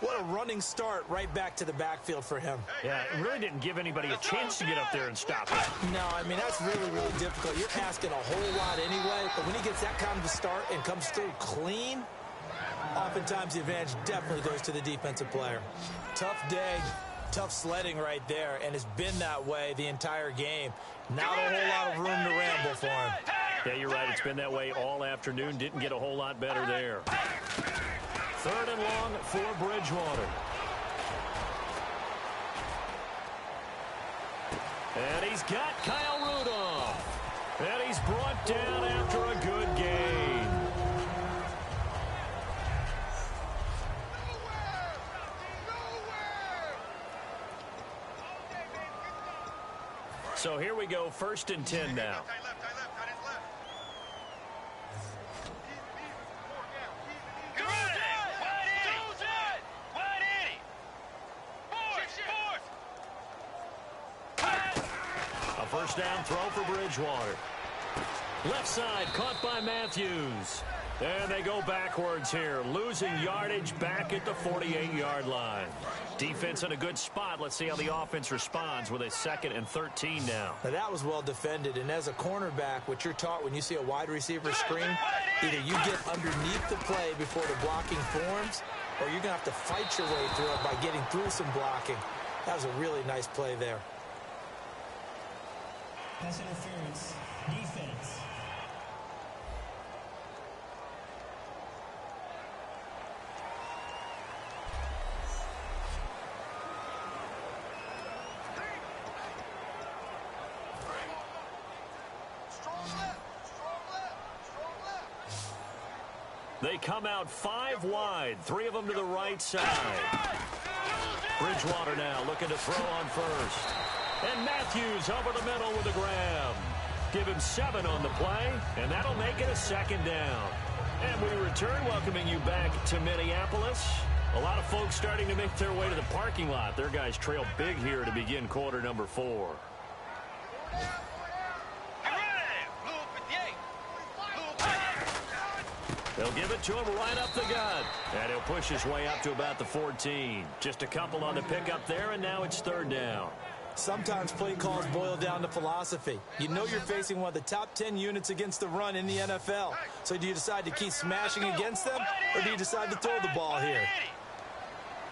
Speaker 3: What a running start right back to the backfield for him.
Speaker 2: Yeah, it really didn't give anybody a chance to get up there and stop it.
Speaker 3: No, I mean, that's really, really difficult. You're asking a whole lot anyway, but when he gets that kind of a start and comes through clean, oftentimes the advantage definitely goes to the defensive player. Tough day, Tough sledding right there, and it's been that way the entire game. Not a whole lot of room to ramble for him.
Speaker 2: Yeah, you're right. It's been that way all afternoon. Didn't get a whole lot better there. 3rd and long for Bridgewater. And he's got Kyle Rudolph. And he's brought down after a good gain. So here we go, 1st and 10 now. A first down throw for Bridgewater. Left side caught by Matthews. And they go backwards here, losing yardage back at the 48-yard line. Defense in a good spot. Let's see how the offense responds with a 2nd and 13 now.
Speaker 3: Now that was well defended, and as a cornerback, what you're taught when you see a wide receiver screen, either you get underneath the play before the blocking forms, or you're going to have to fight your way through it by getting through some blocking. That was a really nice play there.
Speaker 4: Pass interference. Defense.
Speaker 2: They come out 5 wide, 3 of them to the right side. Bridgewater now looking to throw on first. And Matthews over the middle with a grab. Give him 7 on the play, and that'll make it a 2nd down. And we return, welcoming you back to Minneapolis. A lot of folks starting to make their way to the parking lot. Their guys trail big here to begin quarter number 4. They'll give it to him right up the gut. And he'll push his way up to about the 14. Just a couple on the pickup there, and now it's 3rd down.
Speaker 3: Sometimes play calls boil down to philosophy. You know you're facing one of the top 10 units against the run in the NFL. So do you decide to keep smashing against them, or do you decide to throw the ball here?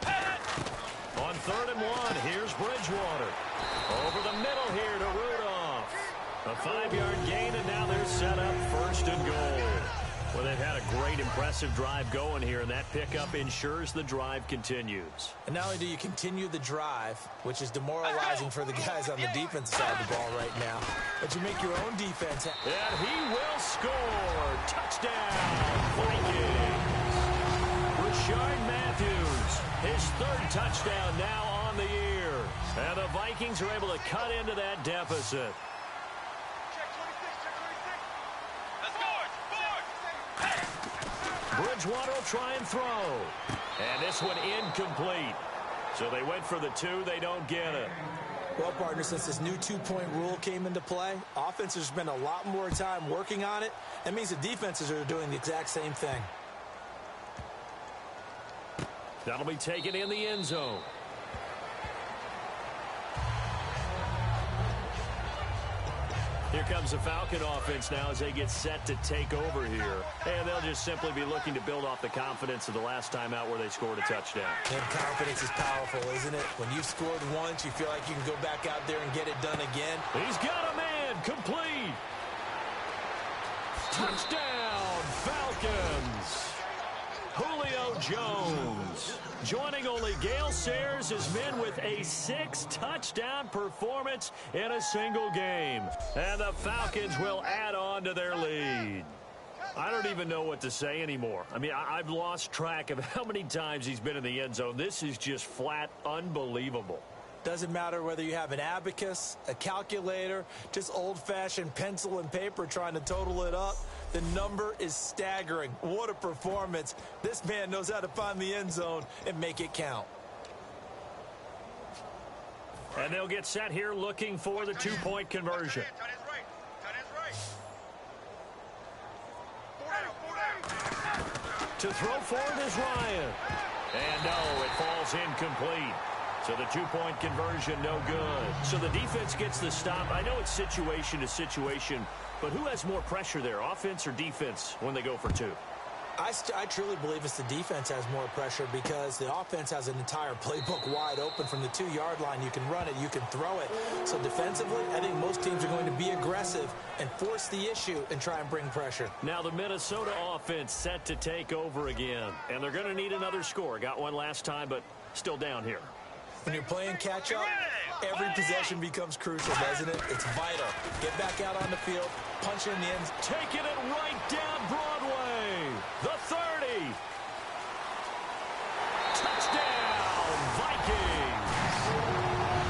Speaker 2: On 3rd and 1, here's Bridgewater. Over the middle here to Rudolph. A 5-yard gain, and now they're set up 1st and goal. Well, they've had a great, impressive drive going here, and that pickup ensures the drive continues.
Speaker 3: And not only do you continue the drive, which is demoralizing for the guys on the defensive side of the ball right now, but you make your own defense.
Speaker 2: And he will score. Touchdown, Vikings. Rashard Matthews, his 3rd touchdown now on the year. And the Vikings are able to cut into that deficit. Bridgewater will try and throw. And this one incomplete. So they went for the 2. They don't get it.
Speaker 3: Well, partner, since this new 2-point rule came into play, offenses spend a lot more time working on it. That means the defenses are doing the exact same thing.
Speaker 2: That'll be taken in the end zone. Here comes the Falcon offense now as they get set to take over here. And they'll just simply be looking to build off the confidence of the last time out where they scored a touchdown.
Speaker 3: And confidence is powerful, isn't it? When you've scored once, you feel like you can go back out there and get it done again.
Speaker 2: He's got a man, complete. Touchdown, Falcons. Julio Jones joining only Gale Sayers' men with a 6-touchdown performance in a single game. And the Falcons will add on to their lead. I don't even know what to say anymore. I mean, I've lost track of how many times he's been in the end zone. This is just flat unbelievable.
Speaker 3: Doesn't matter whether you have an abacus, a calculator, just old-fashioned pencil and paper trying to total it up. The number is staggering. What a performance. This man knows how to find the end zone and make it count.
Speaker 2: And they'll get set here looking for the 2-point conversion. To throw forward is Ryan. And no, it falls incomplete. So the 2-point conversion, no good. So the defense gets the stop. I know it's situation to situation, but who has more pressure there, offense or defense, when they go for 2?
Speaker 3: I truly believe it's the defense has more pressure because the offense has an entire playbook wide open from the 2-yard line. You can run it, you can throw it. So defensively, I think most teams are going to be aggressive and force the issue and try and bring pressure.
Speaker 2: Now the Minnesota offense set to take over again, and they're going to need another score. Got one last time, but still down here.
Speaker 3: When you're playing catch-up, every possession becomes crucial, doesn't it? It's vital. Get back out on the field, punch it in the end.
Speaker 2: Taking it right down Broadway. The 30. Touchdown, Vikings.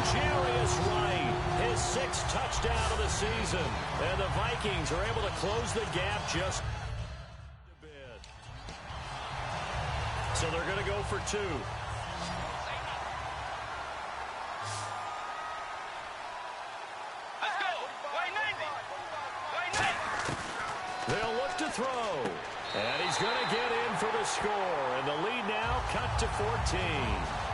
Speaker 2: Jarius Wright, his 6th touchdown of the season. And the Vikings are able to close the gap just a bit. So they're going to go for 2. They'll look to throw. And he's going to get in for the score. And the lead now cut to 14.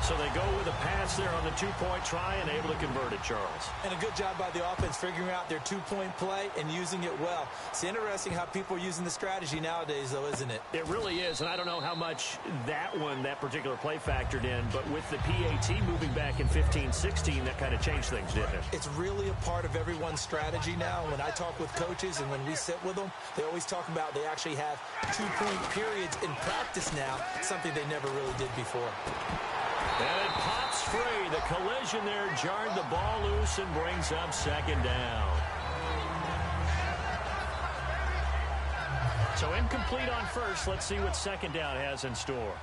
Speaker 2: So they go with a pass there on the 2-point try and able to convert it, Charles.
Speaker 3: And a good job by the offense figuring out their 2-point play and using it well. It's interesting how people are using the strategy nowadays, though, isn't it?
Speaker 2: It really is, and I don't know how much that particular play factored in, but with the PAT moving back in 15-16, that kind of changed things, didn't it?
Speaker 3: It's really a part of everyone's strategy now. When I talk with coaches and when we sit with them, they always talk about they actually have 2-point periods in practice now, something they never really did before.
Speaker 2: And it pops free. The collision there jarred the ball loose and brings up 2nd down. So incomplete on first. Let's see what 2nd down has in store.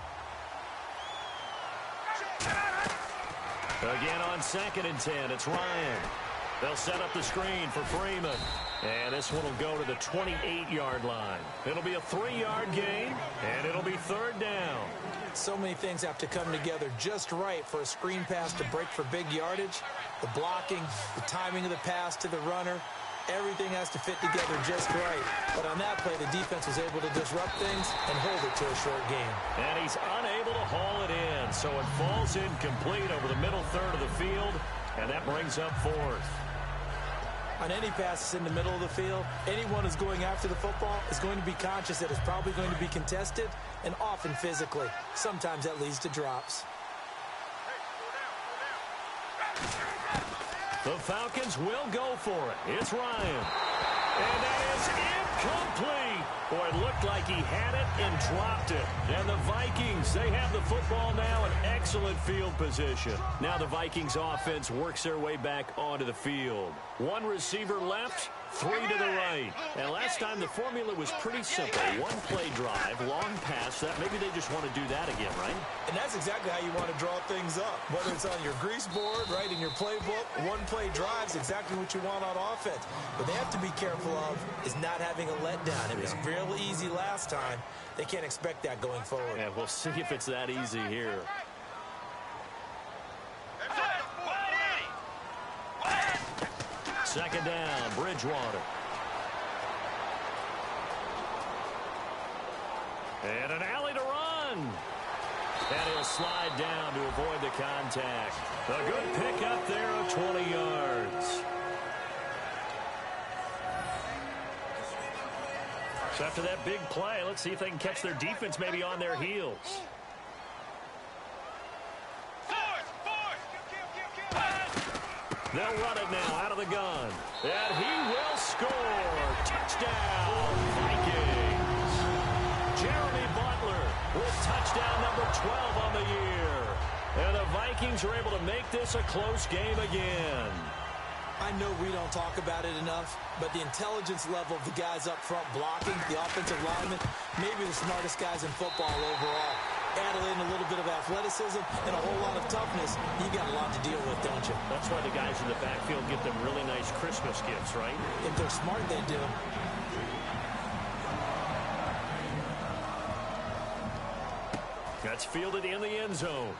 Speaker 2: Again on 2nd and 10, it's Ryan. They'll set up the screen for Freeman. And this one will go to the 28-yard line. It'll be a 3-yard gain, and it'll be 3rd down.
Speaker 3: So many things have to come together just right for a screen pass to break for big yardage. The blocking, the timing of the pass to the runner, everything has to fit together just right. But on that play, the defense was able to disrupt things and hold it to a short gain.
Speaker 2: And he's unable to haul it in, so it falls incomplete over the middle third of the field, and that brings up 4th.
Speaker 3: On any passes in the middle of the field, anyone who's going after the football is going to be conscious that it's probably going to be contested and often physically. Sometimes that leads to drops.
Speaker 2: The Falcons will go for it. It's Ryan. And that is incomplete. Boy, it looked like he had it and dropped it. And the Vikings, they have the football now in excellent field position. Now the Vikings offense works their way back onto the field. 1 receiver left, 3 to the right. And last time the formula was pretty simple. 1 play drive, long pass. That maybe they just want to do that again, right?
Speaker 3: And that's exactly how you want to draw things up. Whether it's on your grease board, right, in your playbook, 1 play drive is exactly what you want on offense. What they have to be careful of is not having a letdown. It was real easy last time. They can't expect that going forward.
Speaker 2: Yeah, we'll see if it's that easy here. Second down, Bridgewater. And an alley to run. And he'll slide down to avoid the contact. A good pickup there of 20 yards. So after that big play, let's see if they can catch their defense maybe on their heels. They'll run it now out of the gun. And he will score. Touchdown, Vikings. Jeremy Butler with touchdown number 12 on the year. And the Vikings are able to make this a close game again.
Speaker 3: I know we don't talk about it enough, but the intelligence level of the guys up front blocking, the offensive linemen, maybe the smartest guys in football overall. Add in a little bit of athleticism and a whole lot of toughness, you got a lot to deal with, don't you?
Speaker 2: That's why the guys in the backfield get them really nice Christmas gifts, right?
Speaker 3: If they're smart, they do.
Speaker 2: That's fielded in the end zone.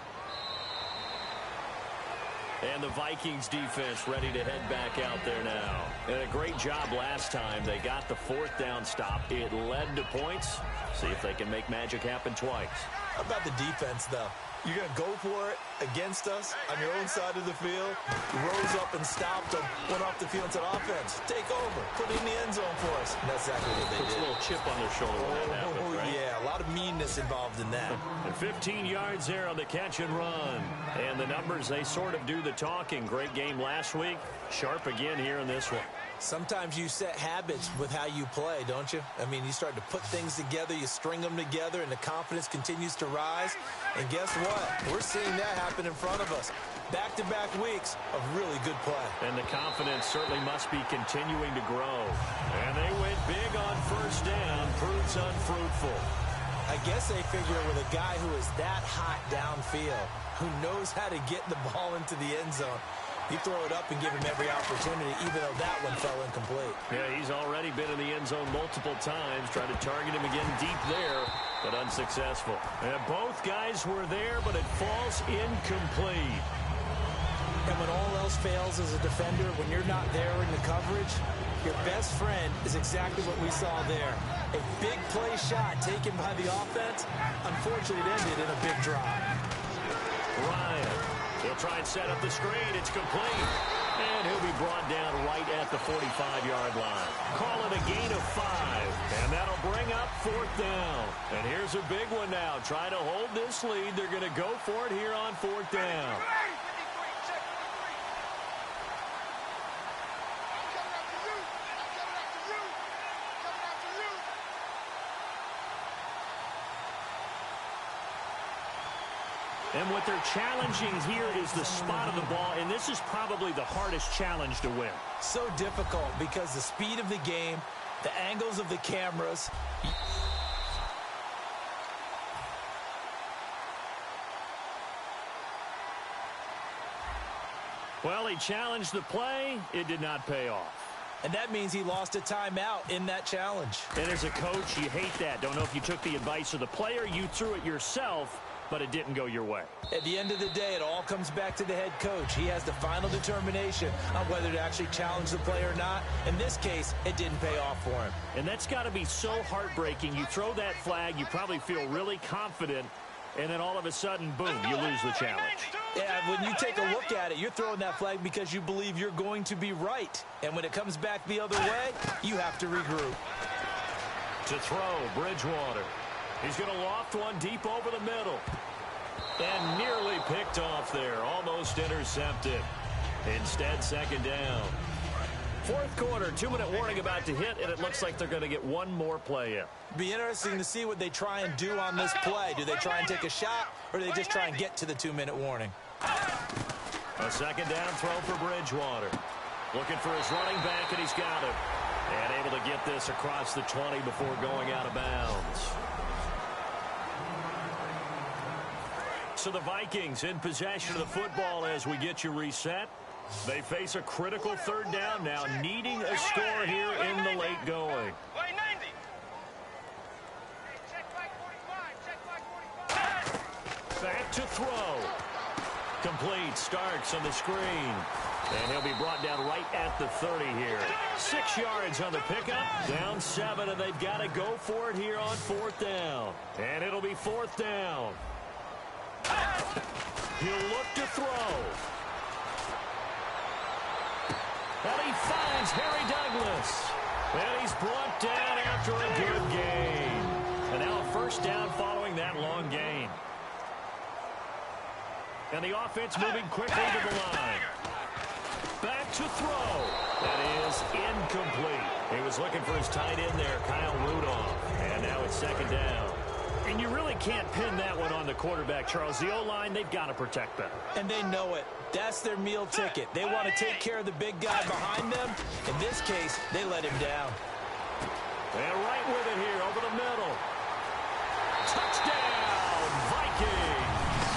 Speaker 2: And the Vikings defense ready to head back out there now. And a great job last time. They got the 4th down stop. It led to points. See if they can make magic happen twice.
Speaker 3: How about the defense, though? You're going to go for it against us on your own side of the field. You rose up and stopped them, went off the field and said, offense, take over, put it in the end zone for us. And that's exactly what they did.
Speaker 2: A little chip on their shoulder when that happens, right?
Speaker 3: Yeah, a lot of meanness involved in that.
Speaker 2: And 15 yards there on the catch and run. And the numbers, they sort of do the talking. Great game last week. Sharp again here in this one.
Speaker 3: Sometimes you set habits with how you play, don't you? I mean, you start to put things together, you string them together, and the confidence continues to rise. And guess what? We're seeing that happen in front of us. Back-to-back weeks of really good play.
Speaker 2: And the confidence certainly must be continuing to grow. And they went big on first down. Proves unfruitful.
Speaker 3: I guess they figure with a guy who is that hot downfield, who knows how to get the ball into the end zone, you throw it up and give him every opportunity, even though that one fell incomplete.
Speaker 2: Yeah, he's already been in the end zone multiple times, trying to target him again deep there, but unsuccessful. And both guys were there, but it falls incomplete.
Speaker 3: And when all else fails as a defender, when you're not there in the coverage, your best friend is exactly what we saw there. A big play shot taken by the offense. Unfortunately, it ended in a big drop.
Speaker 2: Ryan. He'll try and set up the screen. It's complete. And he'll be brought down right at the 45-yard line. Call it a gain of 5. And that'll bring up fourth down. And here's a big one now. Trying to hold this lead. They're going to go for it here on fourth down. And what they're challenging here is the spot of the ball, and this is probably the hardest challenge to win.
Speaker 3: So difficult because the speed of the game, the angles of the cameras.
Speaker 2: Well, he challenged the play. It did not pay off.
Speaker 3: And that means he lost a timeout in that challenge.
Speaker 2: And as a coach, you hate that. Don't know if you took the advice of the player, you threw it yourself, but it didn't go your way.
Speaker 3: At the end of the day, it all comes back to the head coach. He has the final determination on whether to actually challenge the play or not. In this case, it didn't pay off for him.
Speaker 2: And that's got to be so heartbreaking. You throw that flag, you probably feel really confident, and then all of a sudden, boom, you lose the challenge.
Speaker 3: Yeah, when you take a look at it, you're throwing that flag because you believe you're going to be right. And when it comes back the other way, you have to regroup.
Speaker 2: To throw, Bridgewater. He's going to loft one deep over the middle. And nearly picked off there. Almost intercepted. Instead, second down. Fourth quarter, 2-minute warning about to hit, and it looks like they're going to get one more play in.
Speaker 3: Be interesting to see what they try and do on this play. Do they try and take a shot, or do they just try and get to the 2-minute warning?
Speaker 2: A second down throw for Bridgewater. Looking for his running back, and he's got it. And able to get this across the 20 before going out of bounds. So the Vikings in possession of the football as we get you reset. They face a critical third down now, needing a score here in the late going. Back to throw. Complete. Starks on the screen. And he'll be brought down right at the 30 here. 6 yards on the pickup. Down 7, and they've got to go for it here on fourth down. And it'll be fourth down. He'll look to throw. And he finds Harry Douglas. And he's brought down after a good gain. And now a first down following that long gain. And the offense moving quickly to the line. Back to throw. That is incomplete. He was looking for his tight end there, Kyle Rudolph. And now it's second down. And you really can't pin that one on the quarterback, Charles. The O-line, they've got to protect better.
Speaker 3: And they know it. That's their meal ticket. They want to take care of the big guy behind them. In this case, they let him down.
Speaker 2: And right with it here, over the middle. Touchdown, Vikings!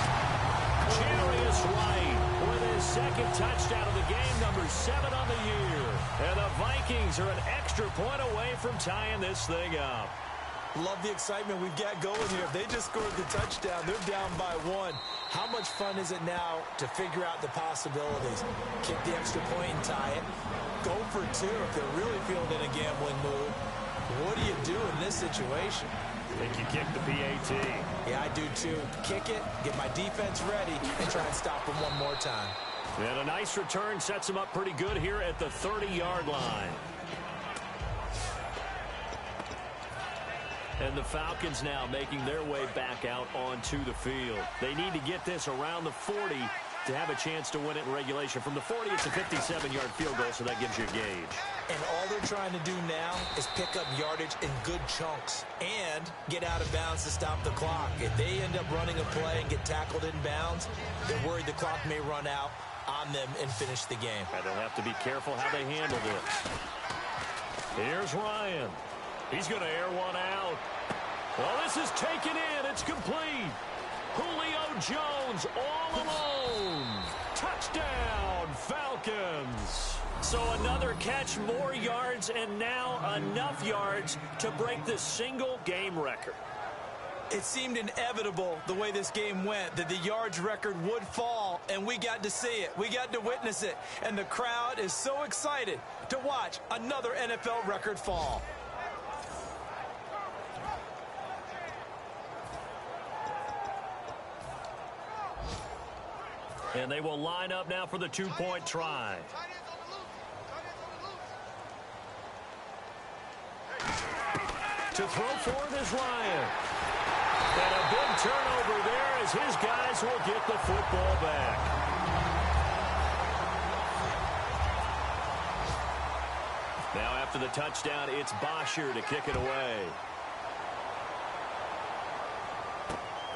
Speaker 2: Jarius Wright with his second touchdown of the game, number 7 on the year. And the Vikings are an extra point away from tying this thing up.
Speaker 3: Love the excitement we've got going here. If they just scored the touchdown, they're down by 1. How much fun is it now to figure out the possibilities? Kick the extra point and tie it. Go for 2 if they're really feeling in a gambling mood. What do you do in this situation?
Speaker 2: Think you kick the PAT.
Speaker 3: Yeah, I do too. Kick it, get my defense ready, and try and stop them one more time.
Speaker 2: And a nice return sets them up pretty good here at the 30-yard line. And the Falcons now making their way back out onto the field. They need to get this around the 40 to have a chance to win it in regulation. From the 40, it's a 57-yard field goal, so that gives you a gauge.
Speaker 3: And all they're trying to do now is pick up yardage in good chunks and get out of bounds to stop the clock. If they end up running a play and get tackled in bounds, they're worried the clock may run out on them and finish the game.
Speaker 2: And they'll have to be careful how they handle this. Here's Ryan. He's going to air one out. Well, this is taken in. It's complete. Julio Jones all alone. Touchdown, Falcons. So another catch, more yards, and now enough yards to break the single game record.
Speaker 3: It seemed inevitable the way this game went that the yards record would fall, and we got to see it. We got to witness it, and the crowd is so excited to watch another NFL record fall.
Speaker 2: And they will line up now for the two-point try. To throw forward is Ryan. And a big turnover there as his guys will get the football back. Now after the touchdown, it's Bosher to kick it away.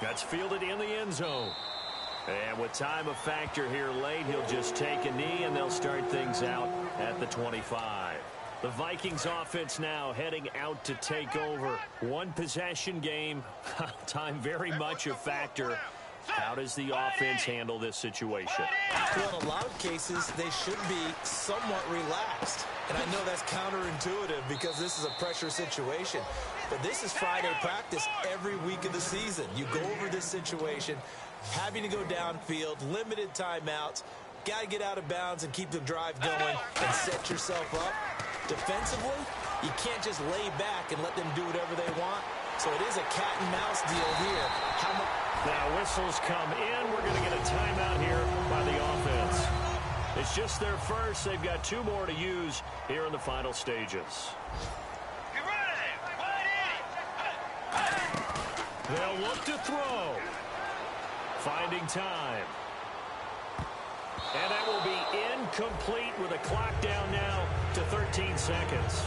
Speaker 2: That's fielded in the end zone. And with time a factor here late, he'll just take a knee, and they'll start things out at the 25. The Vikings offense now heading out to take over. One possession game. Time very much a factor. How does the offense handle this situation?
Speaker 3: Well, in a lot of cases, they should be somewhat relaxed. And I know that's counterintuitive because this is a pressure situation. But this is Friday practice every week of the season. You go over this situation, having to go downfield, limited timeouts, got to get out of bounds and keep the drive going and set yourself up. Defensively, you can't just lay back and let them do whatever they want. So it is a cat and mouse deal here.
Speaker 2: Now whistles come in. We're going to get a timeout here by the offense. It's just their first. They've got two more to use here in the final stages. They'll look to throw. Finding time. And that will be incomplete with a clock down now to 13 seconds.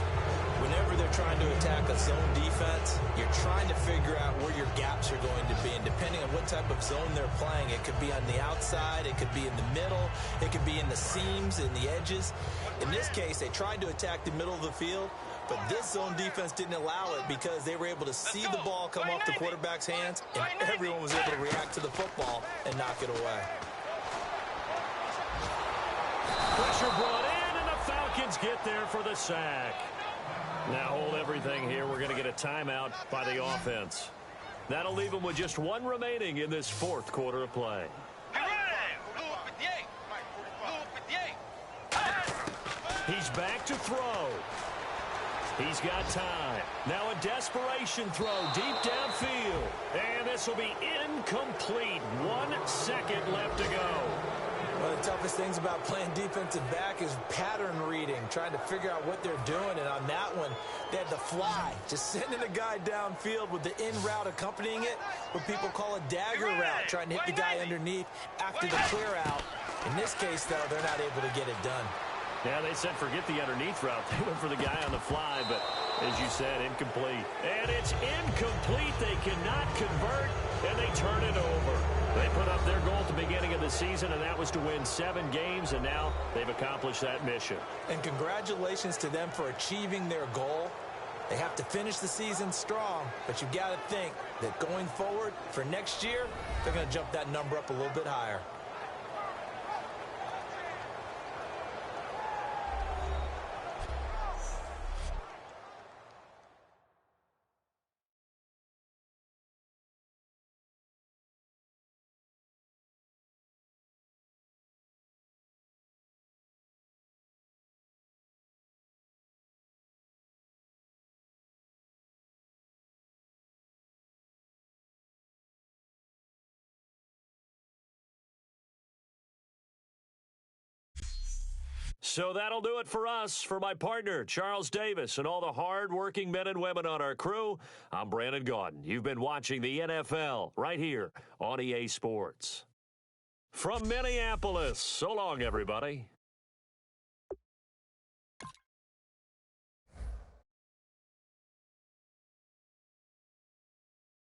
Speaker 3: Whenever they're trying to attack a zone defense, you're trying to figure out where your gaps are going to be. And depending on what type of zone they're playing, it could be on the outside, it could be in the middle, it could be in the seams, in the edges. In this case, they tried to attack the middle of the field, but this zone defense didn't allow it because they were able to see the ball come off the quarterback's hands, and everyone was able to react to the football and knock it away.
Speaker 2: Pressure brought in, and the Falcons get there for the sack. Now hold everything here. We're going to get a timeout by the offense. That'll leave them with just one remaining in this fourth quarter of play. He's back to throw. He's got time. Now a desperation throw deep downfield. And this will be incomplete. 1 second left to go.
Speaker 3: One of the toughest things about playing defensive back is pattern reading, trying to figure out what they're doing. And on that one, they had the fly, just sending a guy downfield with the in route accompanying it, what people call a dagger route, trying to hit the guy underneath after the clear out. In this case, though, they're not able to get it done.
Speaker 2: Yeah, they said forget the underneath route. They went for the guy on the fly, but as you said, incomplete. And it's incomplete. They cannot convert, and they turn it over. They put up their goal at the beginning of the season, and that was to win 7 games, and now they've accomplished that mission.
Speaker 3: And congratulations to them for achieving their goal. They have to finish the season strong, but you've got to think that going forward for next year, they're going to jump that number up a little bit higher.
Speaker 2: So that'll do it for us. For my partner, Charles Davis, and all the hard-working men and women on our crew, I'm Brandon Gaudin. You've been watching the NFL right here on EA Sports. From Minneapolis, so long, everybody.